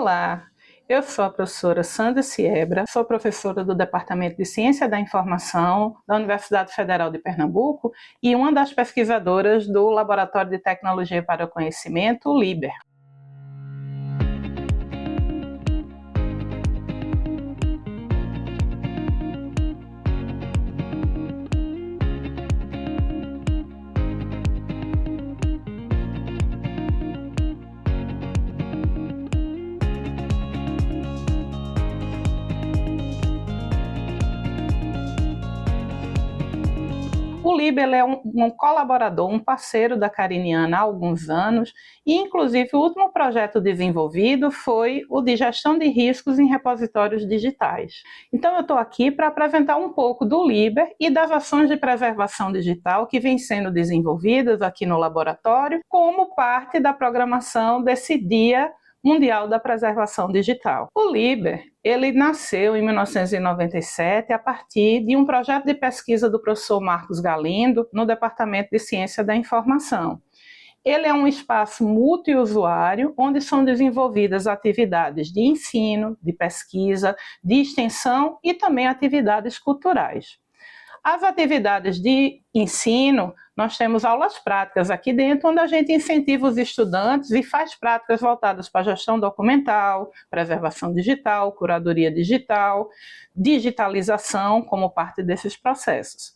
Olá, eu sou a professora Sandra Siebra, sou professora do Departamento de Ciência da Informação da Universidade Federal de Pernambuco e uma das pesquisadoras do Laboratório de Tecnologia para o Conhecimento, o LIBER. O LIBER é um colaborador, um parceiro da Cariniana há alguns anos e, inclusive, o último projeto desenvolvido foi o de gestão de riscos em repositórios digitais. Então, eu estou aqui para apresentar um pouco do LIBER e das ações de preservação digital que vêm sendo desenvolvidas aqui no laboratório como parte da programação desse Dia Mundial da Preservação Digital. O LIBER, ele nasceu em 1997 a partir de um projeto de pesquisa do professor Marcos Galindo no Departamento de Ciência da Informação. Ele é um espaço multiusuário onde são desenvolvidas atividades de ensino, de pesquisa, de extensão e também atividades culturais. As atividades de ensino, nós temos aulas práticas aqui dentro, onde a gente incentiva os estudantes e faz práticas voltadas para gestão documental, preservação digital, curadoria digital, digitalização como parte desses processos.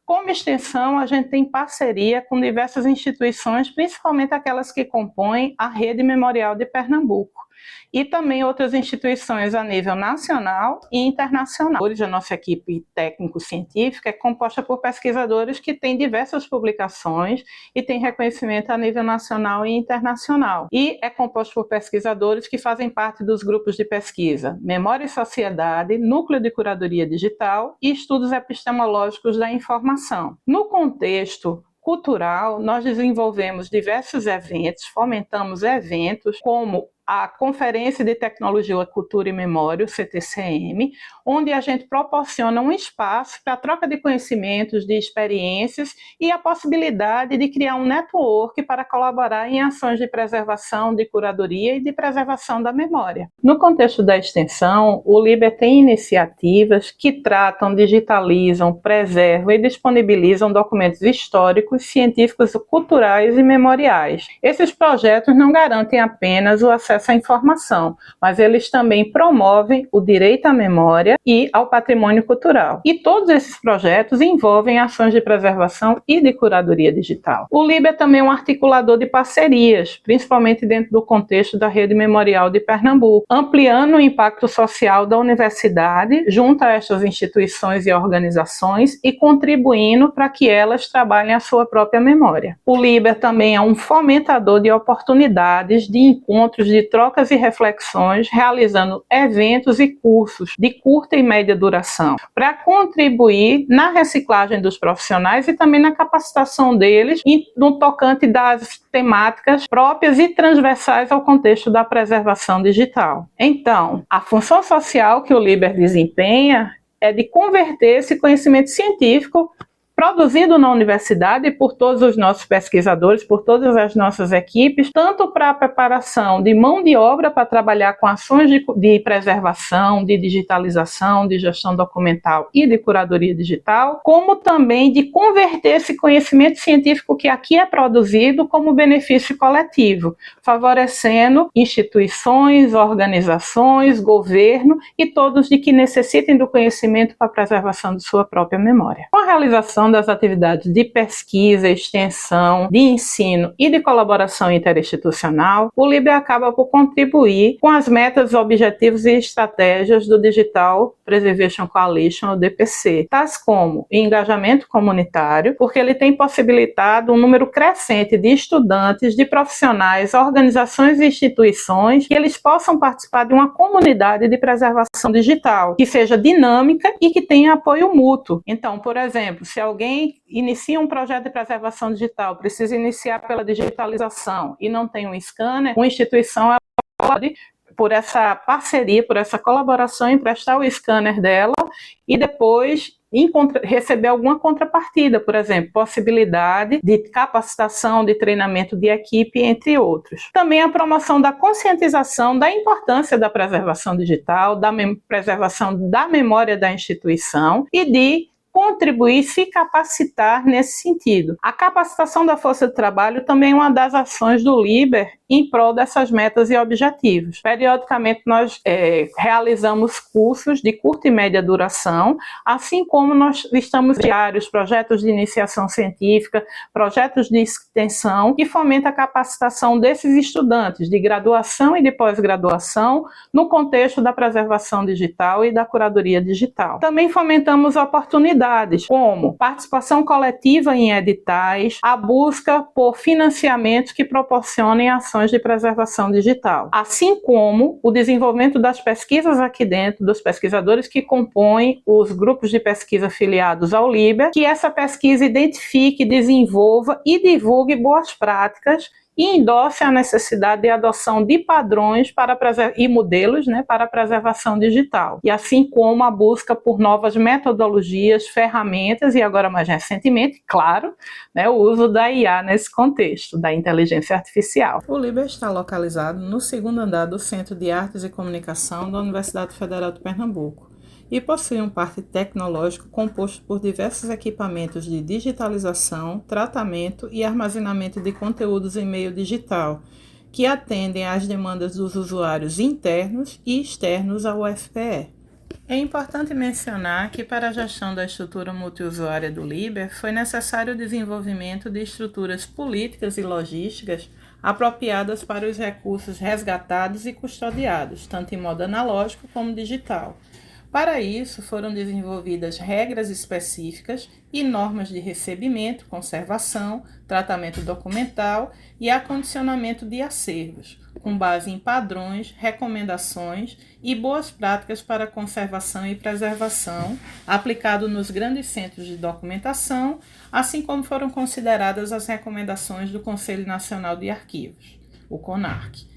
Como extensão, a gente tem parceria com diversas instituições, principalmente aquelas que compõem a Rede Memorial de Pernambuco, e também outras instituições a nível nacional e internacional. Hoje a nossa equipe técnico-científica é composta por pesquisadores que têm diversas publicações e têm reconhecimento a nível nacional e internacional. E é composto por pesquisadores que fazem parte dos grupos de pesquisa Memória e Sociedade, Núcleo de Curadoria Digital e Estudos Epistemológicos da Informação. No contexto cultural, nós desenvolvemos diversos eventos, fomentamos eventos como a Conferência de Tecnologia, Cultura e Memória, o CTCM, onde a gente proporciona um espaço para a troca de conhecimentos, de experiências e a possibilidade de criar um network para colaborar em ações de preservação, de curadoria e de preservação da memória. No contexto da extensão, o LIBER tem iniciativas que tratam, digitalizam, preservam e disponibilizam documentos históricos, científicos, culturais e memoriais. Esses projetos não garantem apenas o acesso à informação, mas eles também promovem o direito à memória e ao patrimônio cultural. E todos esses projetos envolvem ações de preservação e de curadoria digital. O LIBER também é um articulador de parcerias, principalmente dentro do contexto da Rede Memorial de Pernambuco, ampliando o impacto social da universidade junto a estas instituições e organizações e contribuindo para que elas trabalhem a sua própria memória. O LIBER também é um fomentador de oportunidades de encontros de trocas e reflexões, realizando eventos e cursos de curta e média duração, para contribuir na reciclagem dos profissionais e também na capacitação deles no tocante das temáticas próprias e transversais ao contexto da preservação digital. Então, a função social que o LIBER desempenha é de converter esse conhecimento científico produzido na universidade por todos os nossos pesquisadores, por todas as nossas equipes, tanto para a preparação de mão de obra para trabalhar com ações de preservação, de digitalização, de gestão documental e de curadoria digital, como também de converter esse conhecimento científico que aqui é produzido como benefício coletivo, favorecendo instituições, organizações, governo e todos de que necessitem do conhecimento para a preservação de sua própria memória. Com a realização das atividades de pesquisa, extensão, de ensino e de colaboração interinstitucional, o LIBER acaba por contribuir com as metas, objetivos e estratégias do Digital Preservation Coalition, o DPC, tais como o engajamento comunitário, porque ele tem possibilitado um número crescente de estudantes, de profissionais, organizações e instituições que eles possam participar de uma comunidade de preservação digital, que seja dinâmica e que tenha apoio mútuo. Então, por exemplo, se alguém inicia um projeto de preservação digital, precisa iniciar pela digitalização e não tem um scanner, uma instituição pode, por essa parceria, por essa colaboração, emprestar o scanner dela e depois receber alguma contrapartida, por exemplo, possibilidade de capacitação, de treinamento de equipe, entre outros. Também a promoção da conscientização da importância da preservação digital, da preservação da memória da instituição e de contribuir, se capacitar nesse sentido. A capacitação da força de trabalho também é uma das ações do LIBER em prol dessas metas e objetivos. Periodicamente nós realizamos cursos de curta e média duração, assim como nós estamos diários, projetos de iniciação científica, projetos de extensão, que fomenta a capacitação desses estudantes de graduação e de pós-graduação no contexto da preservação digital e da curadoria digital. Também fomentamos oportunidades, como participação coletiva em editais, a busca por financiamentos que proporcionem ações de preservação digital, assim como o desenvolvimento das pesquisas aqui dentro, dos pesquisadores que compõem os grupos de pesquisa filiados ao LIBER, que essa pesquisa identifique, desenvolva e divulgue boas práticas e endosse a necessidade de adoção de padrões e modelos, para a preservação digital, e assim como a busca por novas metodologias, ferramentas e agora mais recentemente, claro, o uso da IA nesse contexto, da inteligência artificial. O LIBER está localizado no segundo andar do Centro de Artes e Comunicação da Universidade Federal de Pernambuco e possui um parque tecnológico composto por diversos equipamentos de digitalização, tratamento e armazenamento de conteúdos em meio digital, que atendem às demandas dos usuários internos e externos ao UFPE. É importante mencionar que para a gestão da estrutura multiusuária do LIBER foi necessário o desenvolvimento de estruturas políticas e logísticas apropriadas para os recursos resgatados e custodiados, tanto em modo analógico como digital. Para isso, foram desenvolvidas regras específicas e normas de recebimento, conservação, tratamento documental e acondicionamento de acervos, com base em padrões, recomendações e boas práticas para conservação e preservação, aplicado nos grandes centros de documentação, assim como foram consideradas as recomendações do Conselho Nacional de Arquivos, o CONARC.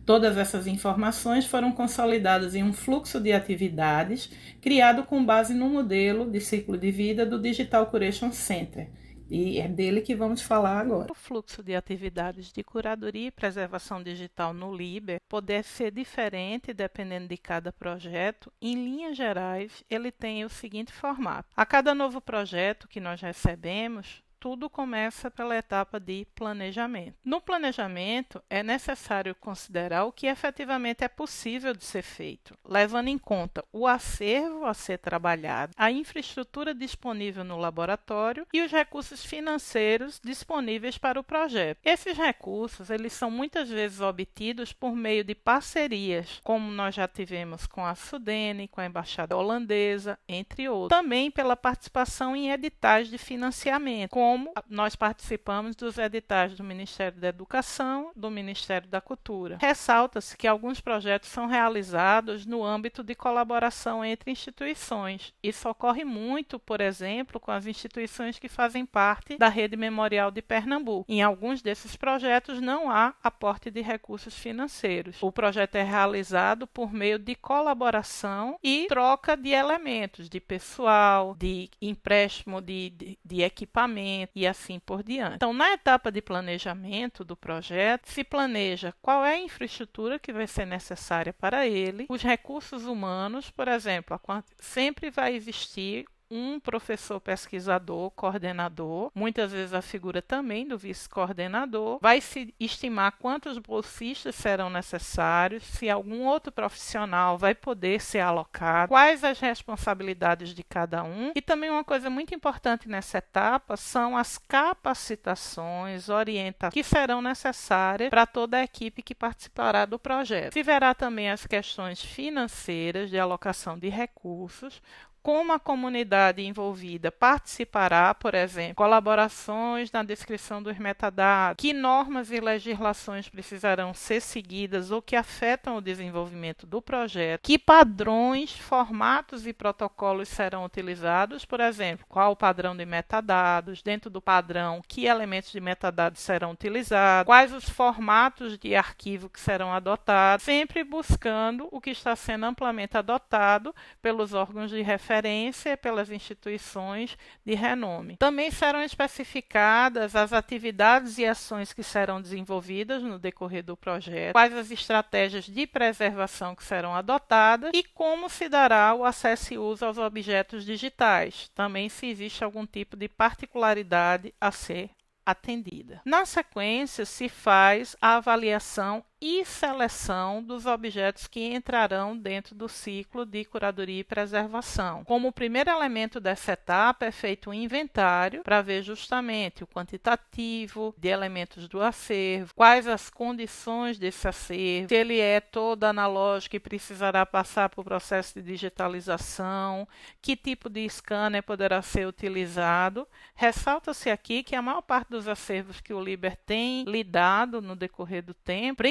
Todas essas informações foram consolidadas em um fluxo de atividades criado com base no modelo de ciclo de vida do Digital Curation Center. E é dele que vamos falar agora. O fluxo de atividades de curadoria e preservação digital no LIBER pode ser diferente dependendo de cada projeto. Em linhas gerais, ele tem o seguinte formato. A cada novo projeto que nós recebemos, tudo começa pela etapa de planejamento. No planejamento, é necessário considerar o que efetivamente é possível de ser feito, levando em conta o acervo a ser trabalhado, a infraestrutura disponível no laboratório e os recursos financeiros disponíveis para o projeto. Esses recursos, eles são muitas vezes obtidos por meio de parcerias, como nós já tivemos com a Sudene, com a Embaixada Holandesa, entre outros. Também pela participação em editais de financiamento, como nós participamos dos editais do Ministério da Educação, do Ministério da Cultura. Ressalta-se que alguns projetos são realizados no âmbito de colaboração entre instituições. Isso ocorre muito, por exemplo, com as instituições que fazem parte da Rede Memorial de Pernambuco. Em alguns desses projetos não há aporte de recursos financeiros. O projeto é realizado por meio de colaboração e troca de elementos, de pessoal, de empréstimo de equipamento, e assim por diante. Então, na etapa de planejamento do projeto, se planeja qual é a infraestrutura que vai ser necessária para ele, os recursos humanos, por exemplo, sempre vai existir um professor pesquisador, coordenador, muitas vezes a figura também do vice-coordenador, vai se estimar quantos bolsistas serão necessários, se algum outro profissional vai poder ser alocado, quais as responsabilidades de cada um, e também uma coisa muito importante nessa etapa são as capacitações, orientações que serão necessárias para toda a equipe que participará do projeto. Se verá também as questões financeiras de alocação de recursos, como a comunidade envolvida participará, por exemplo, colaborações na descrição dos metadados, que normas e legislações precisarão ser seguidas ou que afetam o desenvolvimento do projeto, que padrões, formatos e protocolos serão utilizados, por exemplo, qual o padrão de metadados, dentro do padrão, que elementos de metadados serão utilizados, quais os formatos de arquivo que serão adotados, sempre buscando o que está sendo amplamente adotado pelos órgãos de referência referência pelas instituições de renome. Também serão especificadas as atividades e ações que serão desenvolvidas no decorrer do projeto, quais as estratégias de preservação que serão adotadas e como se dará o acesso e uso aos objetos digitais. Também se existe algum tipo de particularidade a ser atendida. Na sequência, se faz a avaliação e seleção dos objetos que entrarão dentro do ciclo de curadoria e preservação. Como primeiro elemento dessa etapa é feito um inventário para ver justamente o quantitativo de elementos do acervo, quais as condições desse acervo, se ele é todo analógico e precisará passar por processo de digitalização, que tipo de scanner poderá ser utilizado. Ressalta-se aqui que a maior parte dos acervos que o LIBER tem lidado no decorrer do tempo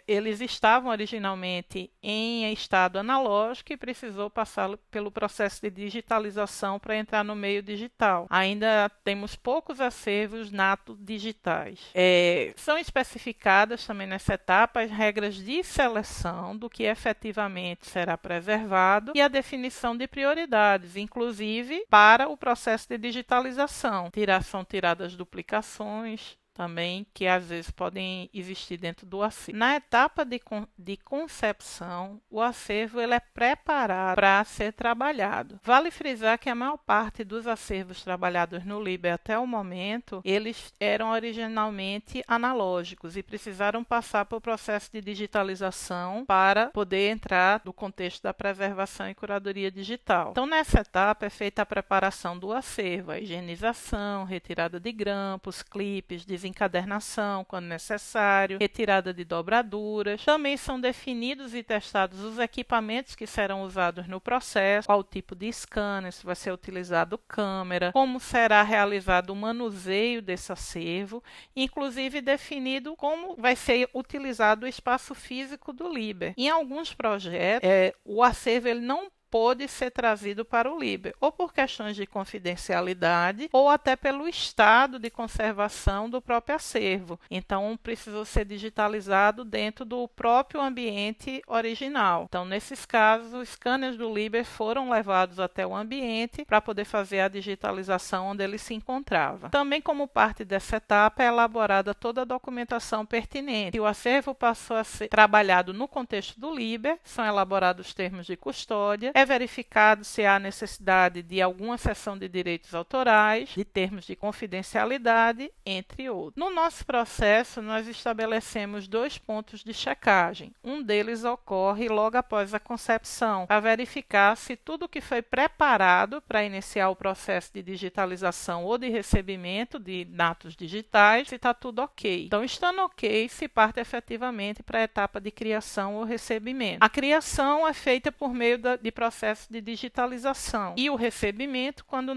eles estavam originalmente em estado analógico e precisou passar pelo processo de digitalização para entrar no meio digital. Ainda temos poucos acervos nato digitais. São especificadas também nessa etapa as regras de seleção do que efetivamente será preservado e a definição de prioridades, inclusive para o processo de digitalização. São tiradas duplicações também, que às vezes podem existir dentro do acervo. Na etapa de concepção, o acervo ele é preparado para ser trabalhado. Vale frisar que a maior parte dos acervos trabalhados no LIBER até o momento, eles eram originalmente analógicos e precisaram passar por processo de digitalização para poder entrar no contexto da preservação e curadoria digital. Então, nessa etapa é feita a preparação do acervo, a higienização, retirada de grampos, clipes, desencadernação quando necessário, retirada de dobraduras. Também são definidos e testados os equipamentos que serão usados no processo, qual tipo de scanner, se vai ser utilizado câmera, como será realizado o manuseio desse acervo, inclusive definido como vai ser utilizado o espaço físico do LIBER. Em alguns projetos, o acervo ele não pode ser trazido para o LIBER, ou por questões de confidencialidade, ou até pelo estado de conservação do próprio acervo. Então, precisou ser digitalizado dentro do próprio ambiente original. Então, nesses casos, os scanners do LIBER foram levados até o ambiente para poder fazer a digitalização onde ele se encontrava. Também, como parte dessa etapa, é elaborada toda a documentação pertinente. Se o acervo passou a ser trabalhado no contexto do LIBER, são elaborados termos de custódia, é verificado se há necessidade de alguma cessão de direitos autorais, de termos de confidencialidade, entre outros. No nosso processo, nós estabelecemos 2 pontos de checagem. Um deles ocorre logo após a concepção, para verificar se tudo que foi preparado para iniciar o processo de digitalização ou de recebimento de dados digitais, se está tudo ok. Então, estando ok, se parte efetivamente para a etapa de criação ou recebimento. A criação é feita por meio de processo de digitalização. E o recebimento, quando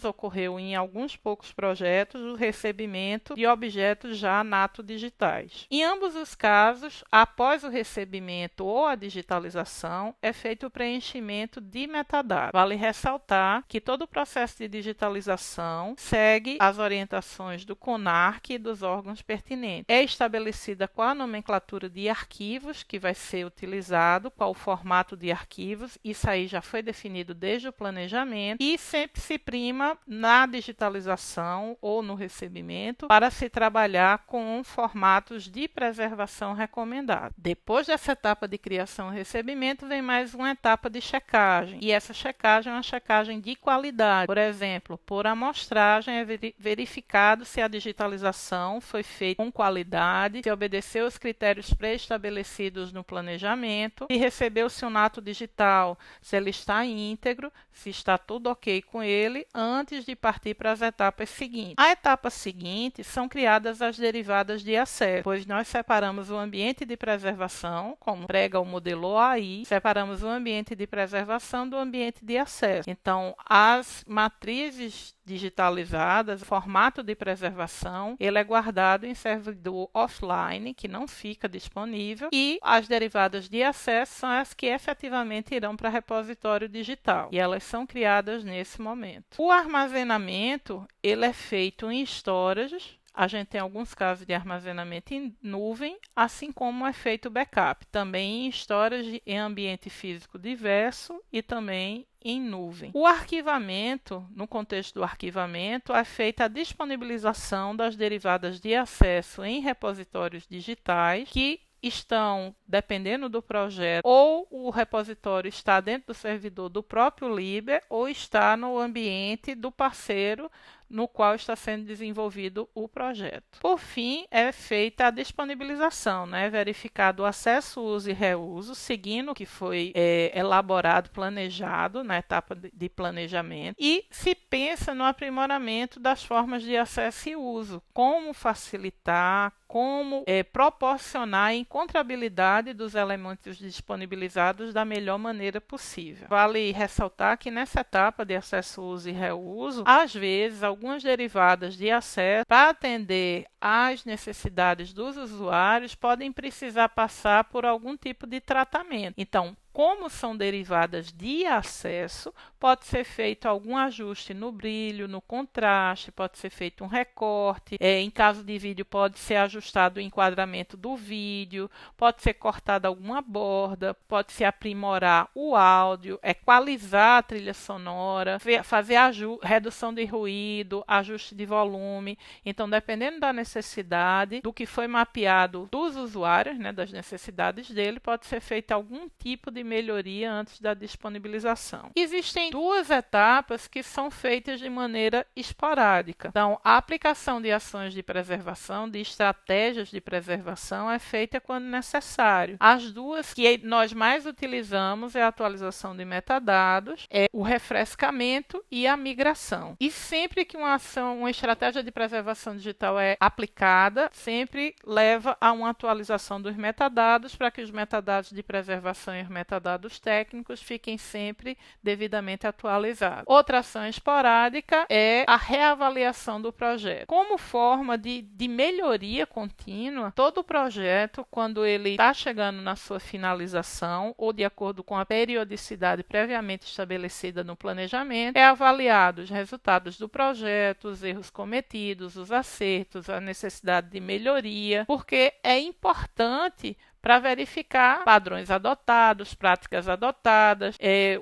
ocorreu em alguns poucos projetos, o recebimento de objetos já nato digitais. Em ambos os casos, após o recebimento ou a digitalização, é feito o preenchimento de metadados. Vale ressaltar que todo o processo de digitalização segue as orientações do CONARC e dos órgãos pertinentes. É estabelecida qual a nomenclatura de arquivos que vai ser utilizado, qual o formato de arquivos. Isso aí já foi definido desde o planejamento e sempre se prima na digitalização ou no recebimento para se trabalhar com formatos de preservação recomendados. Depois dessa etapa de criação e recebimento, vem mais uma etapa de checagem. E essa checagem é uma checagem de qualidade. Por exemplo, por amostragem é verificado se a digitalização foi feita com qualidade, se obedeceu aos critérios pré-estabelecidos no planejamento, se recebeu-se um nato digital, se ele está íntegro, se está tudo ok com ele, antes de partir para as etapas seguintes. A etapa seguinte são criadas as derivadas de acesso, pois nós separamos o ambiente de preservação, como prega o modelo OAI, separamos o ambiente de preservação do ambiente de acesso. Então, as matrizes digitalizadas, o formato de preservação, ele é guardado em servidor offline, que não fica disponível, e as derivadas de acesso são as que efetivamente irão para repositório digital, e elas são criadas nesse momento. O armazenamento, ele é feito em storage, a gente tem alguns casos de armazenamento em nuvem, assim como é feito o backup, também em storage em ambiente físico diverso e também em nuvem. O arquivamento, no contexto do arquivamento, é feita a disponibilização das derivadas de acesso em repositórios digitais que estão, dependendo do projeto, ou o repositório está dentro do servidor do próprio Liber ou está no ambiente do parceiro no qual está sendo desenvolvido o projeto. Por fim, é feita a disponibilização, verificado o acesso, uso e reuso, seguindo o que foi elaborado, planejado na etapa de planejamento, e se pensa no aprimoramento das formas de acesso e uso, como facilitar, como proporcionar a encontrabilidade dos elementos disponibilizados da melhor maneira possível. Vale ressaltar que nessa etapa de acesso, uso e reuso, às vezes, algumas derivadas de acesso, para atender às necessidades dos usuários, podem precisar passar por algum tipo de tratamento. Então, como são derivadas de acesso, pode ser feito algum ajuste no brilho, no contraste, pode ser feito um recorte. Em caso de vídeo, pode ser ajustado o enquadramento do vídeo, pode ser cortada alguma borda, pode se aprimorar o áudio, equalizar a trilha sonora, fazer redução de ruído, ajuste de volume. Então, dependendo da necessidade, do que foi mapeado dos usuários, das necessidades dele, pode ser feito algum tipo de melhoria antes da disponibilização. Existem duas etapas que são feitas de maneira esporádica. Então, a aplicação de ações de preservação, de estratégias de preservação, é feita quando necessário. As duas que nós mais utilizamos é a atualização de metadados, o refrescamento e a migração. E sempre que uma estratégia de preservação digital é aplicada, sempre leva a uma atualização dos metadados para que os metadados de preservação e os metadados técnicos fiquem sempre devidamente atualizados. Outra ação esporádica é a reavaliação do projeto. Como forma de melhoria contínua, todo projeto, quando ele está chegando na sua finalização ou de acordo com a periodicidade previamente estabelecida no planejamento, é avaliado os resultados do projeto, os erros cometidos, os acertos, a necessidade de melhoria, porque é importante para verificar padrões adotados, práticas adotadas,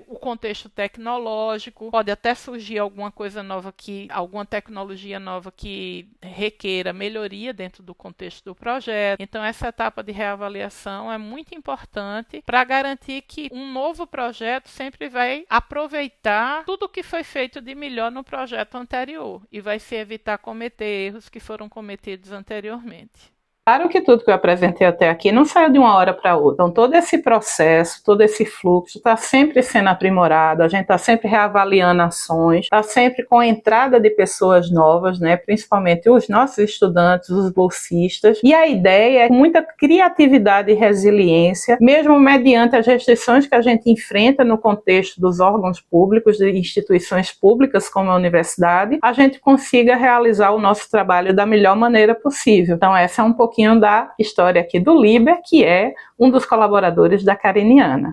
o contexto tecnológico, pode até surgir alguma coisa nova alguma tecnologia nova que requeira melhoria dentro do contexto do projeto. Então, essa etapa de reavaliação é muito importante para garantir que um novo projeto sempre vai aproveitar tudo o que foi feito de melhor no projeto anterior e vai se evitar cometer erros que foram cometidos anteriormente. Claro que tudo que eu apresentei até aqui não saiu de uma hora para outra. Então, todo esse processo, todo esse fluxo está sempre sendo aprimorado, a gente está sempre reavaliando ações, está sempre com a entrada de pessoas novas, principalmente os nossos estudantes, os bolsistas. E a ideia é com muita criatividade e resiliência, mesmo mediante as restrições que a gente enfrenta no contexto dos órgãos públicos, de instituições públicas como a universidade, a gente consiga realizar o nosso trabalho da melhor maneira possível. Então, essa é um pouquinho da história aqui do Liber, que é um dos colaboradores da Cariniana.